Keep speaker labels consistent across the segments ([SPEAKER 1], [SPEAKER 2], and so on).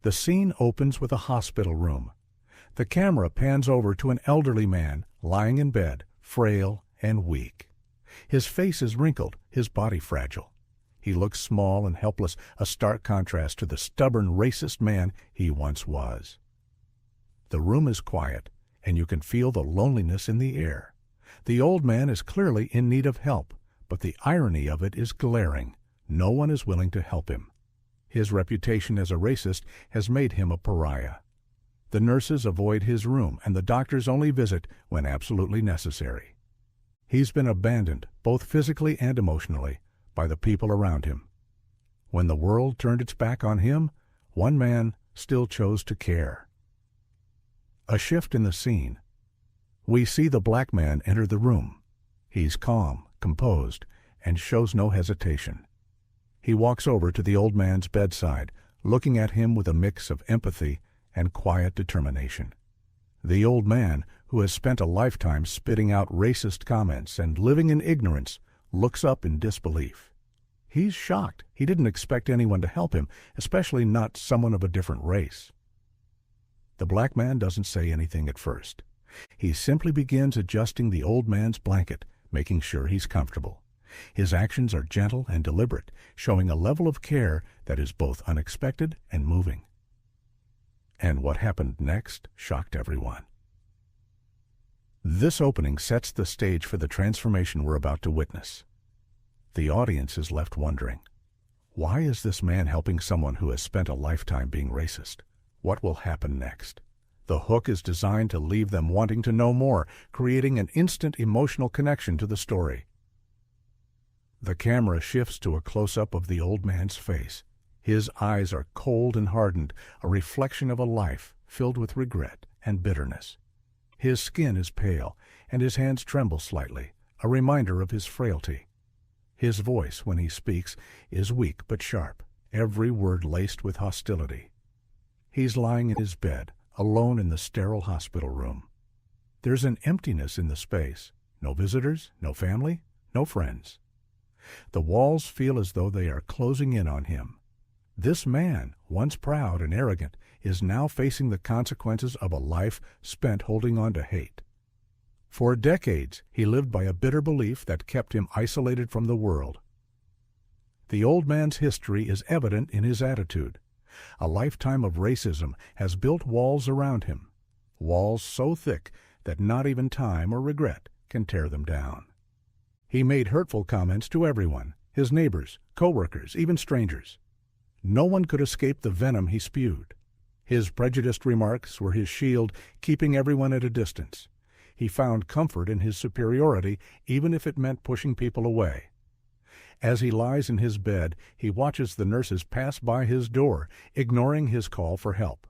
[SPEAKER 1] The scene opens with a hospital room. The camera pans over to an elderly man lying in bed, frail and weak. His face is wrinkled, his body fragile. He looks small and helpless, a stark contrast to the stubborn, racist man he once was. The room is quiet, and you can feel the loneliness in the air. The old man is clearly in need of help, but the irony of it is glaring. No one is willing to help him. His reputation as a racist has made him a pariah. The nurses avoid his room, and the doctors only visit when absolutely necessary. He's been abandoned, both physically and emotionally, by the people around him. When the world turned its back on him, one man still chose to care. A shift in the scene. We see the black man enter the room. He's calm, composed, and shows no hesitation. He walks over to the old man's bedside, looking at him with a mix of empathy and quiet determination. The old man, who has spent a lifetime spitting out racist comments and living in ignorance, looks up in disbelief. He's shocked. He didn't expect anyone to help him, especially not someone of a different race. The black man doesn't say anything at first. He simply begins adjusting the old man's blanket, making sure he's comfortable. His actions are gentle and deliberate, showing a level of care that is both unexpected and moving. And what happened next shocked everyone. This opening sets the stage for the transformation we're about to witness. The audience is left wondering, why is this man helping someone who has spent a lifetime being racist? What will happen next? The hook is designed to leave them wanting to know more, creating an instant emotional connection to the story. The camera shifts to a close-up of the old man's face. His eyes are cold and hardened, a reflection of a life filled with regret and bitterness. His skin is pale, and his hands tremble slightly, a reminder of his frailty. His voice, when he speaks, is weak but sharp, every word laced with hostility. He's lying in his bed, alone in the sterile hospital room. There's an emptiness in the space. No visitors, no family, no friends. The walls feel as though they are closing in on him. This man, once proud and arrogant, is now facing the consequences of a life spent holding on to hate. For decades, he lived by a bitter belief that kept him isolated from the world. The old man's history is evident in his attitude. A lifetime of racism has built walls around him, walls so thick that not even time or regret can tear them down. He made hurtful comments to everyone, his neighbors, co-workers, even strangers. No one could escape the venom he spewed. His prejudiced remarks were his shield, keeping everyone at a distance. He found comfort in his superiority, even if it meant pushing people away. As he lies in his bed, he watches the nurses pass by his door, ignoring his call for help.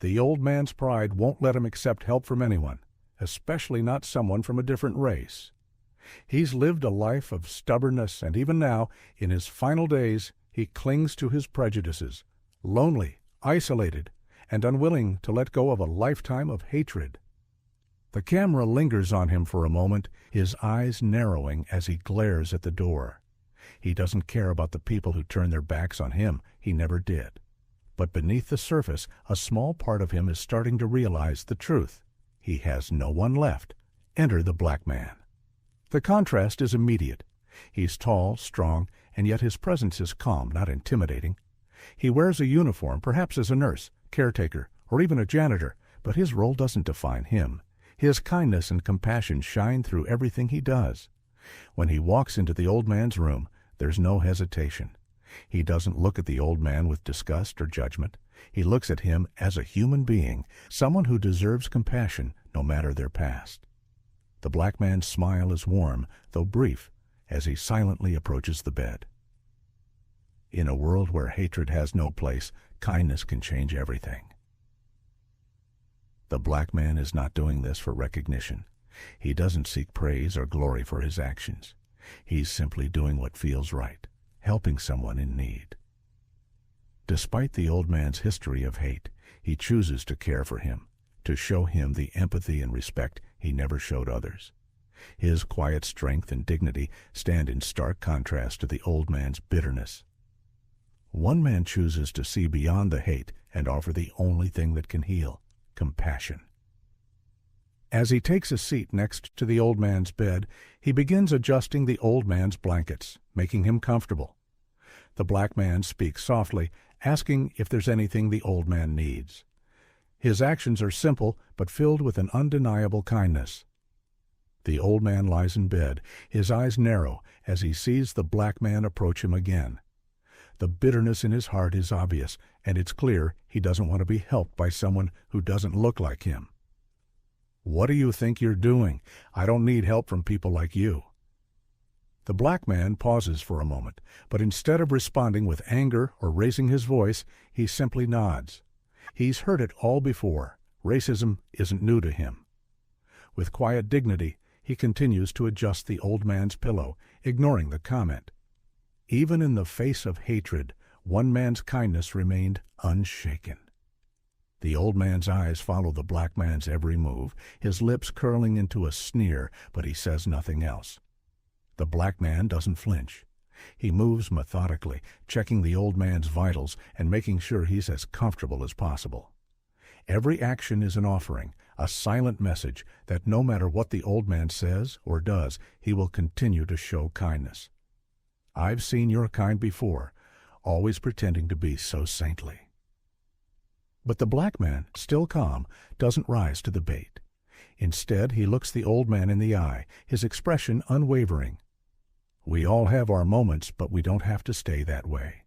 [SPEAKER 1] The old man's pride won't let him accept help from anyone, especially not someone from a different race. He's lived a life of stubbornness, and even now, in his final days, he clings to his prejudices, lonely, isolated, and unwilling to let go of a lifetime of hatred. The camera lingers on him for a moment, his eyes narrowing as he glares at the door. He doesn't care about the people who turn their backs on him. He never did. But beneath the surface, a small part of him is starting to realize the truth. He has no one left. Enter the black man. The contrast is immediate. He's tall, strong, and yet his presence is calm, not intimidating. He wears a uniform, perhaps as a nurse, caretaker, or even a janitor, but his role doesn't define him. His kindness and compassion shine through everything he does. When he walks into the old man's room, there's no hesitation. He doesn't look at the old man with disgust or judgment. He looks at him as a human being, someone who deserves compassion no matter their past. The black man's smile is warm, though brief, as he silently approaches the bed. In a world where hatred has no place, kindness can change everything. The black man is not doing this for recognition. He doesn't seek praise or glory for his actions. He's simply doing what feels right, helping someone in need. Despite the old man's history of hate, he chooses to care for him, to show him the empathy and respect he never showed others. His quiet strength and dignity stand in stark contrast to the old man's bitterness. One man chooses to see beyond the hate and offer the only thing that can heal: compassion. As he takes a seat next to the old man's bed, he begins adjusting the old man's blankets, making him comfortable. The black man speaks softly, asking if there's anything the old man needs. His actions are simple, but filled with an undeniable kindness. The old man lies in bed, his eyes narrow as he sees the black man approach him again. The bitterness in his heart is obvious, and it's clear he doesn't want to be helped by someone who doesn't look like him. "What do you think you're doing? I don't need help from people like you." The black man pauses for a moment, but instead of responding with anger or raising his voice, he simply nods. He's heard it all before. Racism isn't new to him. With quiet dignity, he continues to adjust the old man's pillow, ignoring the comment. Even in the face of hatred, one man's kindness remained unshaken. The old man's eyes follow the black man's every move, his lips curling into a sneer, but he says nothing else. The black man doesn't flinch. He moves methodically, checking the old man's vitals and making sure he's as comfortable as possible. Every action is an offering, a silent message that no matter what the old man says or does, he will continue to show kindness. "I've seen your kind before, always pretending to be so saintly." But the black man, still calm, doesn't rise to the bait. Instead, he looks the old man in the eye, his expression unwavering. "We all have our moments, but we don't have to stay that way."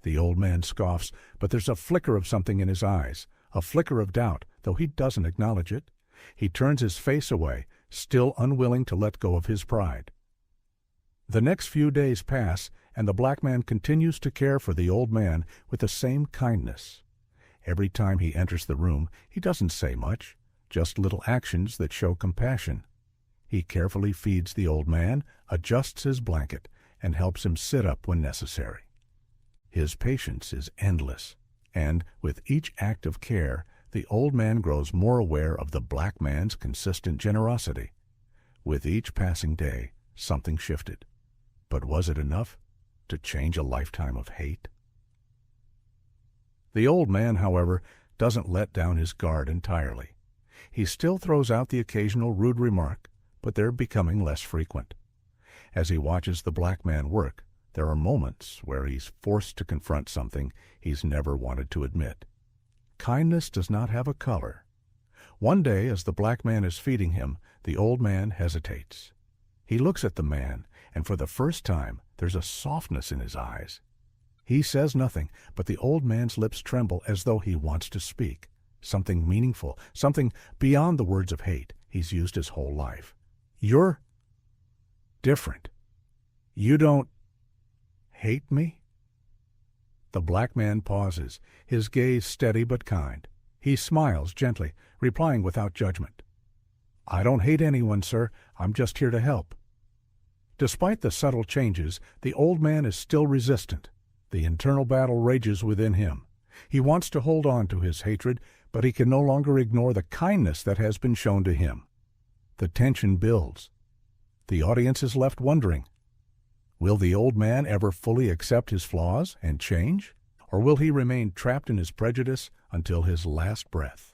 [SPEAKER 1] The old man scoffs, but there's a flicker of something in his eyes, a flicker of doubt, though he doesn't acknowledge it. He turns his face away, still unwilling to let go of his pride. The next few days pass, and the black man continues to care for the old man with the same kindness. Every time he enters the room, he doesn't say much, just little actions that show compassion. He carefully feeds the old man, adjusts his blanket, and helps him sit up when necessary. His patience is endless, and with each act of care, the old man grows more aware of the black man's consistent generosity. With each passing day, something shifted. But was it enough to change a lifetime of hate? The old man, however, doesn't let down his guard entirely. He still throws out the occasional rude remark, but they're becoming less frequent. As he watches the black man work, there are moments where he's forced to confront something he's never wanted to admit. Kindness does not have a color. One day, as the black man is feeding him, the old man hesitates. He looks at the man, and for the first time, there's a softness in his eyes. He says nothing, but the old man's lips tremble as though he wants to speak. Something meaningful, something beyond the words of hate he's used his whole life. "You're different. You don't hate me?" The black man pauses, his gaze steady but kind. He smiles gently, replying without judgment. "I don't hate anyone, sir. I'm just here to help." Despite the subtle changes, the old man is still resistant. The internal battle rages within him. He wants to hold on to his hatred, but he can no longer ignore the kindness that has been shown to him. The tension builds. The audience is left wondering, will the old man ever fully accept his flaws and change? Or will he remain trapped in his prejudice until his last breath?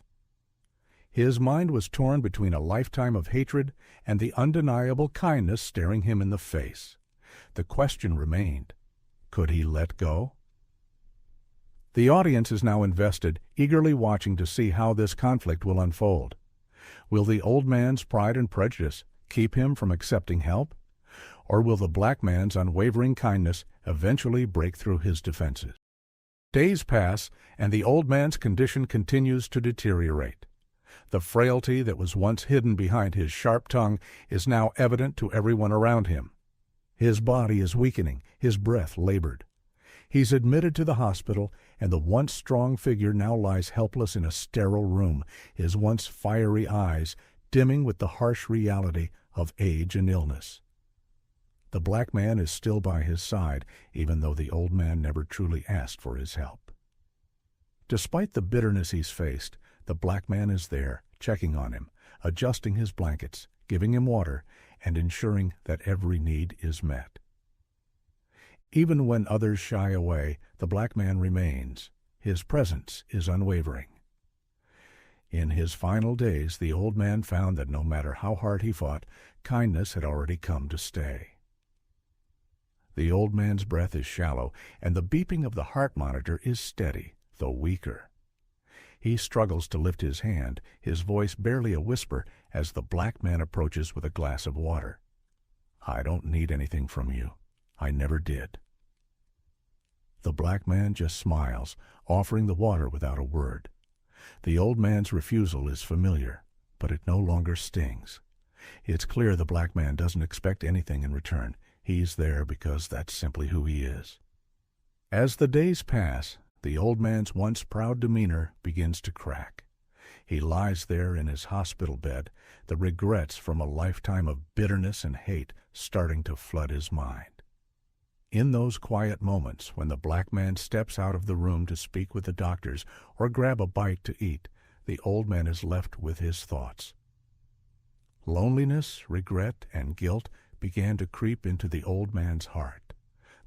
[SPEAKER 1] His mind was torn between a lifetime of hatred and the undeniable kindness staring him in the face. The question remained, could he let go? The audience is now invested, eagerly watching to see how this conflict will unfold. Will the old man's pride and prejudice keep him from accepting help? Or will the black man's unwavering kindness eventually break through his defenses? Days pass, and the old man's condition continues to deteriorate. The frailty that was once hidden behind his sharp tongue is now evident to everyone around him. His body is weakening, his breath labored. He's admitted to the hospital, and the once strong figure now lies helpless in a sterile room, his once fiery eyes dimming with the harsh reality of age and illness. The black man is still by his side, even though the old man never truly asked for his help. Despite the bitterness he's faced, the black man is there, checking on him, adjusting his blankets, giving him water, and ensuring that every need is met. Even when others shy away, the black man remains. His presence is unwavering. In his final days, the old man found that no matter how hard he fought, kindness had already come to stay. The old man's breath is shallow, and the beeping of the heart monitor is steady, though weaker. He struggles to lift his hand, his voice barely a whisper, as the black man approaches with a glass of water. "I don't need anything from you. I never did." The black man just smiles, offering the water without a word. The old man's refusal is familiar, but it no longer stings. It's clear the black man doesn't expect anything in return. He's there because that's simply who he is. As the days pass, the old man's once proud demeanor begins to crack. He lies there in his hospital bed, the regrets from a lifetime of bitterness and hate starting to flood his mind. In those quiet moments when the black man steps out of the room to speak with the doctors or grab a bite to eat, the old man is left with his thoughts. Loneliness, regret, and guilt began to creep into the old man's heart.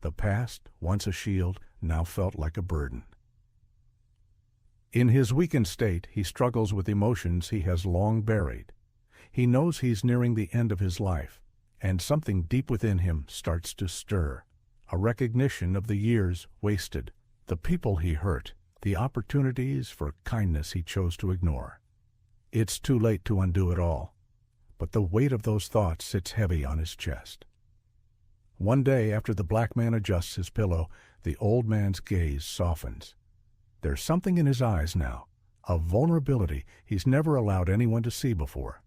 [SPEAKER 1] The past, once a shield, now felt like a burden. In his weakened state, he struggles with emotions he has long buried. He knows he's nearing the end of his life, and something deep within him starts to stir. A recognition of the years wasted, the people he hurt, the opportunities for kindness he chose to ignore. It's too late to undo it all, but the weight of those thoughts sits heavy on his chest. One day, after the black man adjusts his pillow, the old man's gaze softens. There's something in his eyes now, a vulnerability he's never allowed anyone to see before.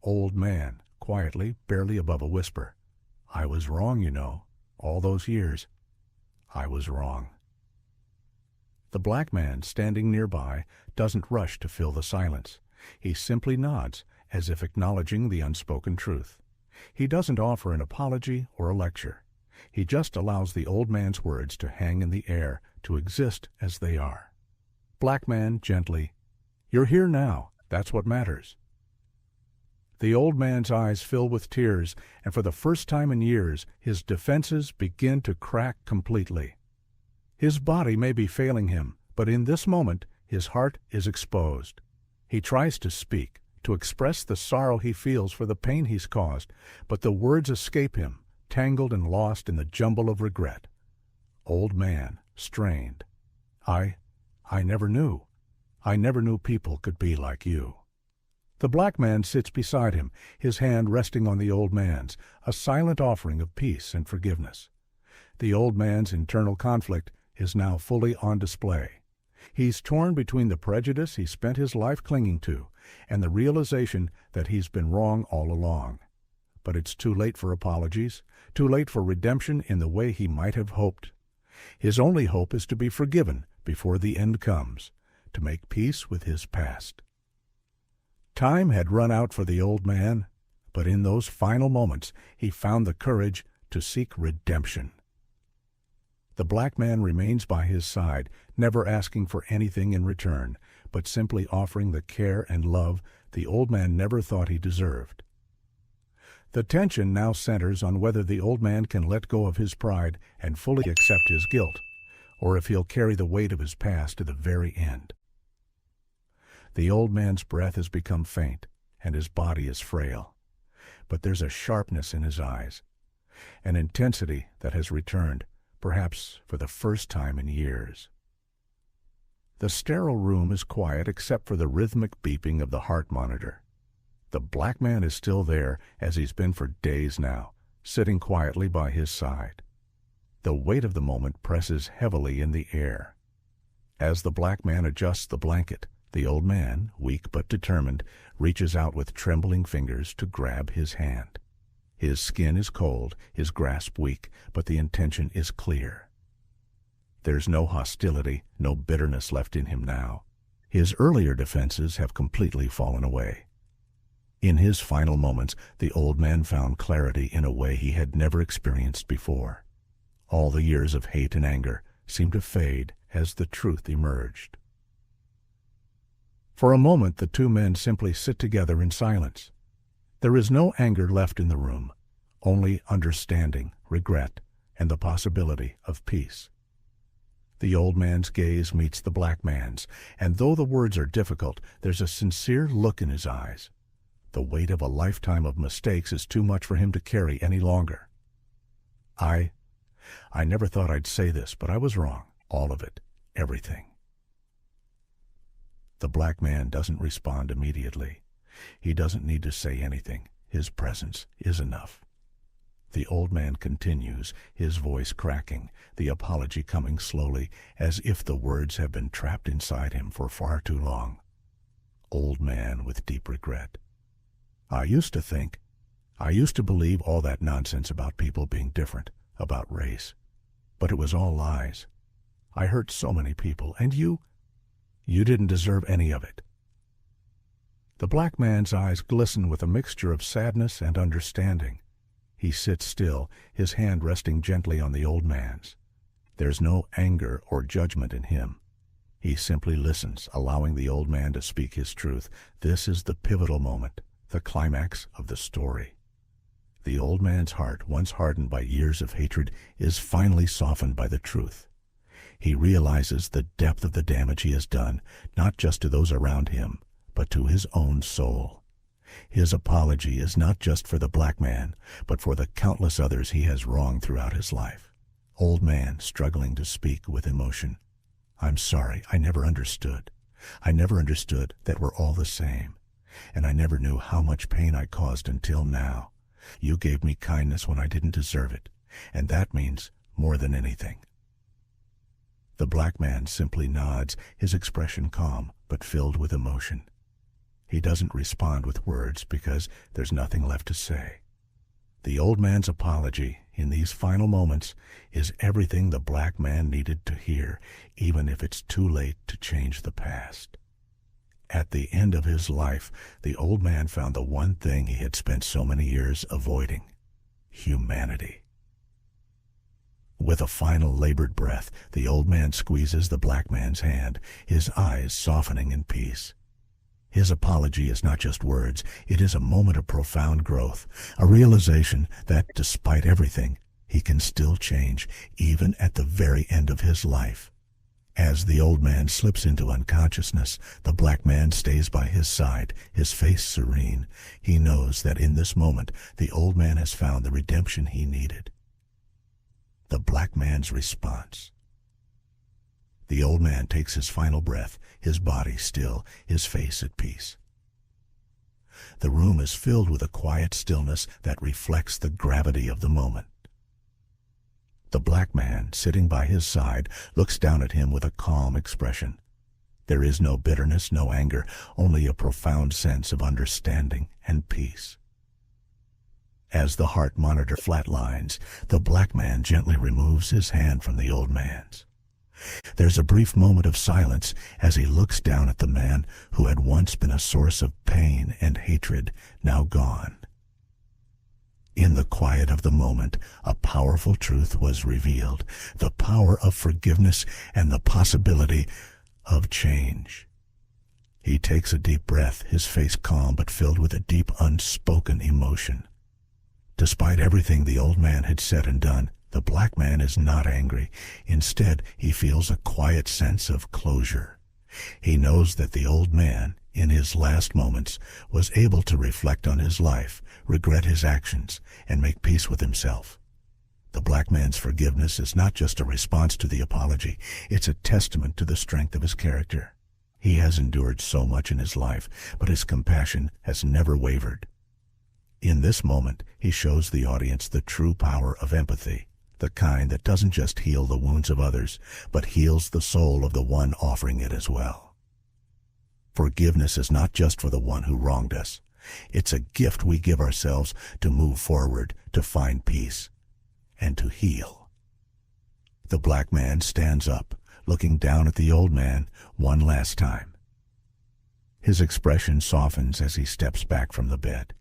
[SPEAKER 1] Old man, quietly, barely above a whisper. "I was wrong, you know. All those years, I was wrong." The black man, standing nearby, doesn't rush to fill the silence. He simply nods, as if acknowledging the unspoken truth. He doesn't offer an apology or a lecture. He just allows the old man's words to hang in the air, to exist as they are. Black man, gently, "You're here now. That's what matters." The old man's eyes fill with tears, and for the first time in years, his defenses begin to crack completely. His body may be failing him, but in this moment, his heart is exposed. He tries to speak, to express the sorrow he feels for the pain he's caused, but the words escape him, tangled and lost in the jumble of regret. Old man, strained. I never knew. I never knew people could be like you." The black man sits beside him, his hand resting on the old man's, a silent offering of peace and forgiveness. The old man's internal conflict is now fully on display. He's torn between the prejudice he spent his life clinging to and the realization that he's been wrong all along. But it's too late for apologies, too late for redemption in the way he might have hoped. His only hope is to be forgiven before the end comes, to make peace with his past. Time had run out for the old man, but in those final moments he found the courage to seek redemption. The black man remains by his side, never asking for anything in return, but simply offering the care and love the old man never thought he deserved. The tension now centers on whether the old man can let go of his pride and fully accept his guilt, or if he'll carry the weight of his past to the very end. The old man's breath has become faint, and his body is frail. But there's a sharpness in his eyes, an intensity that has returned, perhaps for the first time in years. The sterile room is quiet except for the rhythmic beeping of the heart monitor. The black man is still there, as he's been for days now, sitting quietly by his side. The weight of the moment presses heavily in the air. As the black man adjusts the blanket, the old man, weak but determined, reaches out with trembling fingers to grab his hand. His skin is cold, his grasp weak, but the intention is clear. There's no hostility, no bitterness left in him now. His earlier defenses have completely fallen away. In his final moments, the old man found clarity in a way he had never experienced before. All the years of hate and anger seemed to fade as the truth emerged. For a moment, the two men simply sit together in silence. There is no anger left in the room, only understanding, regret, and the possibility of peace. The old man's gaze meets the black man's, and though the words are difficult, there's a sincere look in his eyes. The weight of a lifetime of mistakes is too much for him to carry any longer. I never thought I'd say this, but I was wrong. All of it. Everything. The black man doesn't respond immediately. He doesn't need to say anything. His presence is enough. The old man continues, his voice cracking, the apology coming slowly, as if the words have been trapped inside him for far too long. Old man with deep regret. I used to believe all that nonsense about people being different, about race. But it was all lies. I hurt so many people, and you didn't deserve any of it. The black man's eyes glisten with a mixture of sadness and understanding. He sits still, his hand resting gently on the old man's. There's no anger or judgment in him. He simply listens, allowing the old man to speak his truth. This is the pivotal moment, the climax of the story. The old man's heart, once hardened by years of hatred, is finally softened by the truth. He realizes the depth of the damage he has done, not just to those around him, but to his own soul. His apology is not just for the black man, but for the countless others he has wronged throughout his life. Old man struggling to speak with emotion. I'm sorry, I never understood. I never understood that we're all the same. And I never knew how much pain I caused until now. You gave me kindness when I didn't deserve it, and that means more than anything. The black man simply nods, his expression calm, but filled with emotion. He doesn't respond with words because there's nothing left to say. The old man's apology, in these final moments, is everything the black man needed to hear, even if it's too late to change the past. At the end of his life, the old man found the one thing he had spent so many years avoiding: humanity. With a final labored breath, the old man squeezes the black man's hand, his eyes softening in peace. His apology is not just words, it is a moment of profound growth, a realization that, despite everything, he can still change, even at the very end of his life. As the old man slips into unconsciousness, the black man stays by his side, his face serene. He knows that in this moment, the old man has found the redemption he needed. The black man's response. The old man takes his final breath, his body still, his face at peace. The room is filled with a quiet stillness that reflects the gravity of the moment. The black man, sitting by his side, looks down at him with a calm expression. There is no bitterness, no anger, only a profound sense of understanding and peace. As the heart monitor flatlines, the black man gently removes his hand from the old man's. There's a brief moment of silence as he looks down at the man who had once been a source of pain and hatred, now gone. In the quiet of the moment, a powerful truth was revealed, the power of forgiveness and the possibility of change. He takes a deep breath, his face calm but filled with a deep unspoken emotion. Despite everything the old man had said and done, the black man is not angry. Instead, he feels a quiet sense of closure. He knows that the old man, in his last moments, was able to reflect on his life, regret his actions, and make peace with himself. The black man's forgiveness is not just a response to the apology, it's a testament to the strength of his character. He has endured so much in his life, but his compassion has never wavered. In this moment, he shows the audience the true power of empathy, the kind that doesn't just heal the wounds of others, but heals the soul of the one offering it as well. Forgiveness is not just for the one who wronged us. It's a gift we give ourselves to move forward, to find peace, and to heal. The black man stands up, looking down at the old man one last time. His expression softens as he steps back from the bed.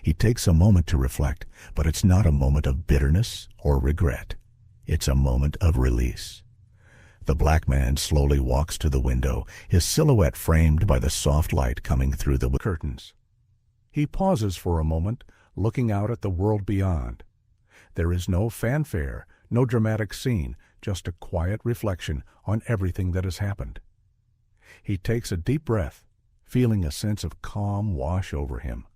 [SPEAKER 1] He takes a moment to reflect, but it's not a moment of bitterness or regret. It's a moment of release. The black man slowly walks to the window, his silhouette framed by the soft light coming through the curtains. He pauses for a moment, looking out at the world beyond. There is no fanfare, No dramatic scene, just a quiet reflection on everything that has happened. He takes a deep breath, feeling a sense of calm wash over him.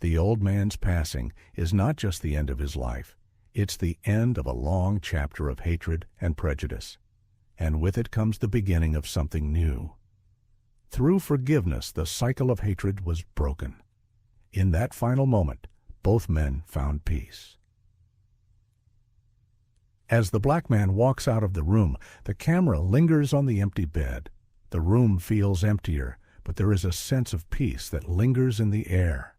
[SPEAKER 1] The old man's passing is not just the end of his life, it's the end of a long chapter of hatred and prejudice. And with it comes the beginning of something new. Through forgiveness, the cycle of hatred was broken. In that final moment, both men found peace. As the black man walks out of the room, the camera lingers on the empty bed. The room feels emptier, but there is a sense of peace that lingers in the air.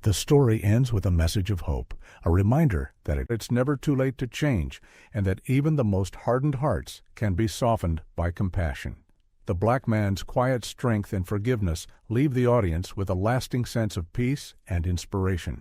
[SPEAKER 1] The story ends with a message of hope, a reminder that it's never too late to change, and that even the most hardened hearts can be softened by compassion. The black man's quiet strength and forgiveness leave the audience with a lasting sense of peace and inspiration.